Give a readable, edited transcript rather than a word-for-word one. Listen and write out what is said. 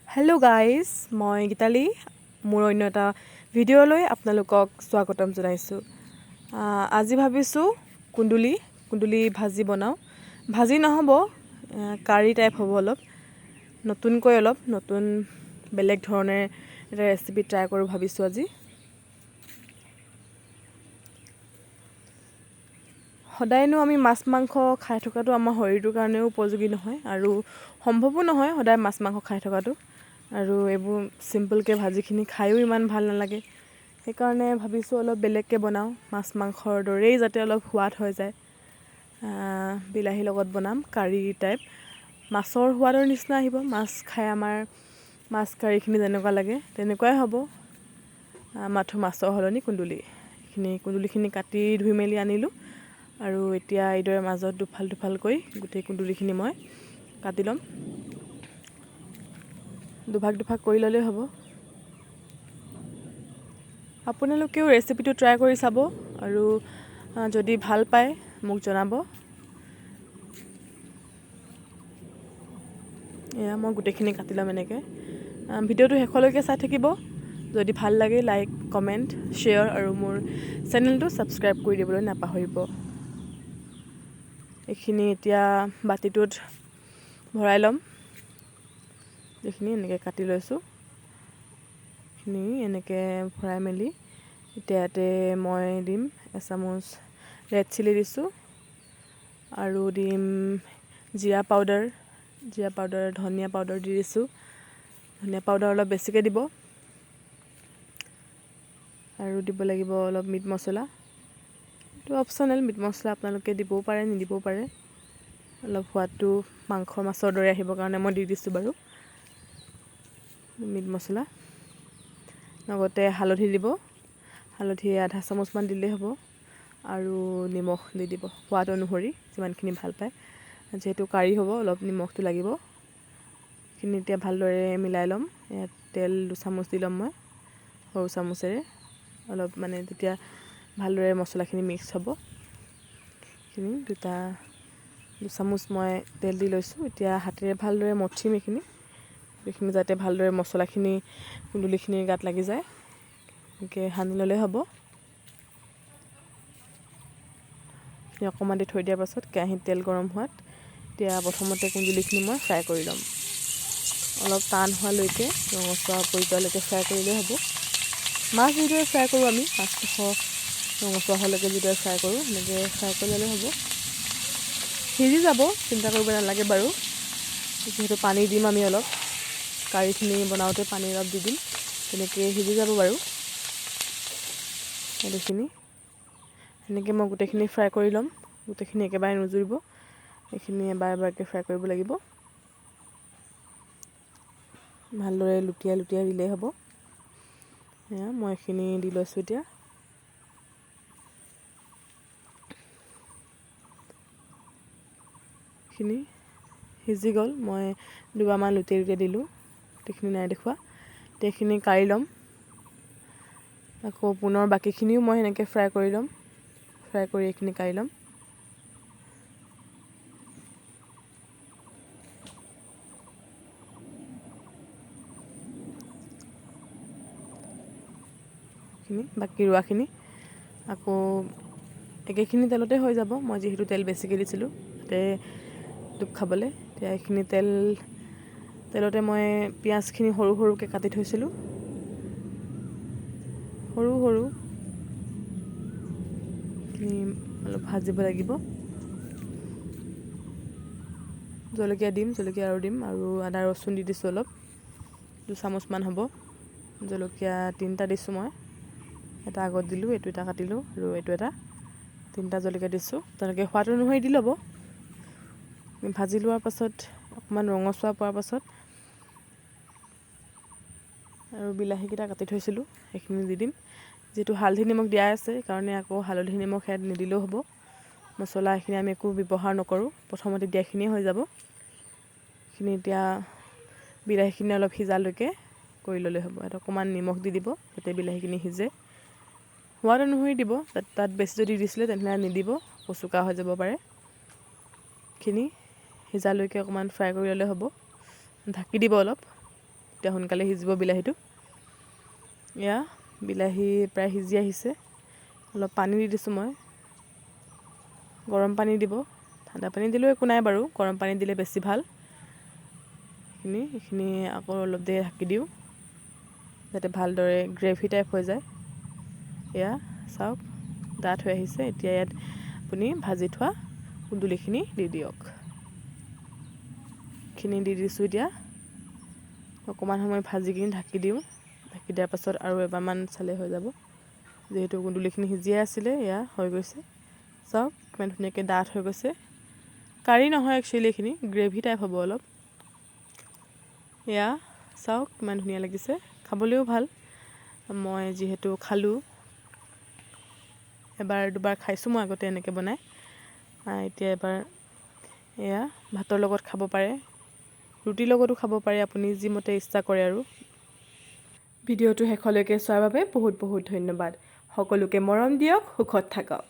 Hello' guys, মই গীতালি মোৰ অন্য এটা ভিডিঅ'লৈ আপোনালোকক স্বাগতম জনাইছোঁ। আজি ভাবিছোঁ কুন্দুলি ভাজি বনাওঁ। ভাজি নহ'ব, কাৰী টাইপ হ'ব, নতুন বেলেগ ধৰণে এটা ৰেচিপি ট্ৰাই কৰোঁ ভাবিছোঁ আজি। সদায়নো আমি মাছ মাংস খাই থকাটো আমাৰ শৰীৰটোৰ কাৰণেও উপযোগী নহয় আৰু সম্ভৱো নহয় সদায় মাছ মাংস খাই থকাটো। আৰু এইবোৰ চিম্পলকৈ ভাজিখিনি খায়ো ইমান ভাল নালাগে। সেইকাৰণে ভাবিছোঁ অলপ বেলেগকৈ বনাওঁ, মাছ মাংসৰ দৰেই যাতে অলপ সোৱাদ হৈ যায়। বিলাহীৰ লগত বনাম, কাৰী টাইপ, মাছৰ সোৱাদৰ নিচিনা আহিব। মাছ খাই আমাৰ মাছ কাৰীখিনি যেনেকুৱা লাগে তেনেকুৱাই হ'ব, মাথো মাছৰ সলনি কুন্দুলিখিনি কাটি ধুই মেলি আনিলোঁ। আৰু এতিয়া এইদৰে মাজত দুফালকৈ গোটেই কুন্দুলিখিনি মই কাটি ল'ম। দুভাগ কৰি ল'লেই হ'ব। আপোনালোকেও ৰেচিপিটো ট্ৰাই কৰি চাব আৰু যদি ভাল পায় মোক জনাব। এয়া মই গোটেইখিনি কাটি ল'ম এনেকৈ। ভিডিঅ'টো শেষলৈকে চাই থাকিব। যদি ভাল লাগে লাইক, কমেণ্ট, শ্বেয়াৰ আৰু মোৰ চেনেলটো ছাবস্ক্ৰাইব কৰি দিবলৈ নাপাহৰিব। এইখিনি এতিয়া বাতিটোত ভৰাই ল'ম। এইখিনি এনেকৈ কাটি লৈছোঁ, এইখিনি এনেকৈ ভৰাই মেলি এতিয়া ইয়াতে মই দিম এচামুচ ৰেড চিলি দিছোঁ আৰু দিম জিৰা পাউডাৰ, ধনিয়া পাউডাৰ দি দিছোঁ। ধনিয়া পাউডাৰ অলপ বেছিকৈ দিব আৰু দিব লাগিব অলপ মিট মছলা। এইটো অপশ্যনেল, মিট মছলা আপোনালোকে দিবও পাৰে নিদিবও পাৰে। অলপ সোৱাদটো মাছৰ দৰে আহিবৰ কাৰণে মই দি দিছোঁ বাৰু মিট মছলা। লগতে হালধি দিব, হালধি আধা চামুচমান দিলেই হ'ব আৰু নিমখ দি দিব সোৱাদ অনুসৰি যিমানখিনি ভাল পায়। যিহেতু কাৰী হ'ব অলপ নিমখটো লাগিব। এইখিনি এতিয়া ভালদৰে মিলাই ল'ম। ইয়াত তেল 2 চামুচ দি ল'ম মই সৰু চামুচেৰে, অলপ তেতিয়া ভালদৰে মছলাখিনি মিক্স হ'ব। এইখিনি 2 চামুচ মই তেল দি লৈছোঁ। এতিয়া হাতেৰে ভালদৰে মঠিম এইখিনি যাতে ভালদৰে মছলাখিনি কুন্দুলিখিনিৰ গাত লাগি যায়। এনেকৈ সানি ল'লেই হ'ব। অকণমান দি থৈ দিয়াৰ পাছত কেৰাহীত তেল গৰম হোৱাত এতিয়া প্ৰথমতে কুন্দুলিখিনি মই ফ্ৰাই কৰি ল'ম। অলপ টান হোৱালৈকে, ৰঙচুৱা পৰি যোৱালৈকে ফ্ৰাই কৰিলেই হ'ব। মাছ যিদৰে ফ্ৰাই কৰোঁ আমি, মাছডোখৰ ৰঙচুৱা হোৱালৈকে যিদৰে ফ্ৰাই কৰোঁ সেনেকৈ ফ্ৰাই কৰি ল'লে হ'ব। সিজি যাব, চিন্তা কৰিব নালাগে বাৰু। যিহেতু পানী দিম আমি অলপ, কাৰীখিনি বনাওঁতে পানী অলপ দি দিম, তেনেকৈ সিজি যাব বাৰু। এইখিনি সেনেকৈ মই গোটেইখিনি ফ্ৰাই কৰি ল'ম। গোটেইখিনি একেবাৰে নুজুৰিব, এইখিনি এবাৰকে ফ্ৰাই কৰিব লাগিব। ভালদৰে লুটিয়াই দিলেই হ'ব। এয়া মই এইখিনি দি লৈছোঁ। এতিয়া এইখিনি সিজি গ'ল, মই দুবাৰমান লুটিয়াই দিলোঁ, গোটেইখিনি নাই দেখুওৱা। এতিয়া এইখিনি কাঢ়ি ল'ম। আকৌ পুনৰ বাকীখিনিও মই সেনেকৈ ফ্ৰাই কৰি ল'ম। ফ্ৰাই কৰি এইখিনি কাঢ়ি ল'ম। বাকী ৰোৱাখিনি আকৌ একেখিনি তেলতে হৈ যাব। মই যিহেতু তেল বেছিকৈ দিছিলোঁ তাতে ডুব খাবলৈ। এতিয়া এইখিনি তেলতে মই পিঁয়াজখিনি সৰুকৈ কাটি থৈছিলোঁ, সৰু অলপ ভাজিব লাগিব। জলকীয়া আৰু দিম আৰু আদা ৰচুন দি দিছোঁ অলপ, 2 চামুচমান হ'ব। জলকীয়া 3টা দিছোঁ মই, এটা আগত দিলোঁ, এইটো এটা কাটিলোঁ আৰু এইটো এটা, 3টা জলকীয়া দিছোঁ। তেনেকৈ সোৱাদ অনুসৰি দি ল'ব। ভাজি লোৱাৰ পাছত অকণমান ৰঙচুৱা পোৱাৰ পাছত আৰু বিলাহীকেইটা কাটি থৈছিলোঁ সেইখিনি দি দিম। যিহেতু হালধি নিমখ দিয়াই আছে সেইকাৰণে আকৌ হালধি নিমখ ইয়াত নিদিলেও হ'ব। মছলা এইখিনি আমি একো ব্যৱহাৰ নকৰোঁ, প্ৰথমতে দিয়াখিনিয়ে হৈ যাব। এইখিনি এতিয়া বিলাহীখিনি অলপ সিজালৈকে কৰি ল'লে হ'ব। ইয়াত অকণমান নিমখ দি দিব যাতে বিলাহীখিনি সিজে। সোৱাদ অনুসৰি দিব, তাত বেছি যদি দিছিলে তেনেহ'লে নিদিব, চোকা হৈ যাব পাৰে। এইখিনি সিজালৈকে অকণমান ফ্ৰাই কৰি ল'লে হ'ব। ঢাকি দিব অলপ। তেতিয়া সোনকালে সিজিব বিলাহীটো। এয়া বিলাহী প্ৰায় সিজি আহিছে। অলপ পানী দি দিছোঁ মই, গৰম পানী দিব, ঠাণ্ডা পানী দিলেও একো নাই বাৰু, গৰম পানী দিলে বেছি ভাল। এইখিনি আকৌ অলপ দেৰি ঢাকি দিওঁ যাতে ভালদৰে গ্ৰেভি টাইপ হৈ যায়। এয়া চাওক ডাঠ হৈ আহিছে। এতিয়া ইয়াত আপুনি ভাজি থোৱা কুন্দুলিখিনি দি দিয়ক। এইখিনি দি দিছোঁ। এতিয়া অকণমান সময় ভাজি কিনি ঢাকি দিওঁ। ঢাকি দিয়াৰ পাছত আৰু এবাৰমান চালে হৈ যাব। যিহেতু কুন্দুলিখিনি সিজিয়ে আছিলে, এয়া হৈ গৈছে। চাওক কিমান ধুনীয়াকৈ ডাঠ হৈ গৈছে। কাৰী নহয় একচুৱেলি, এইখিনি গ্ৰেভি টাইপ হ'ব অলপ। এয়া চাওক কিমান ধুনীয়া লাগিছে, খাবলৈও ভাল। মই যিহেতু খালোঁ, এবাৰ দুবাৰ খাইছোঁ মই আগতে এনেকৈ বনাই। এতিয়া এবাৰ এয়া ভাতৰ লগত খাব পাৰে, ৰুটিৰ লগতো খাব পাৰে, আপুনি যিমতে ইচ্ছা কৰে আৰু। ভিডিঅ'টো শেষলৈকে চোৱাৰ বাবে বহুত বহুত ধন্যবাদ। সকলোকে মৰম দিয়ক, সুখত থাকক।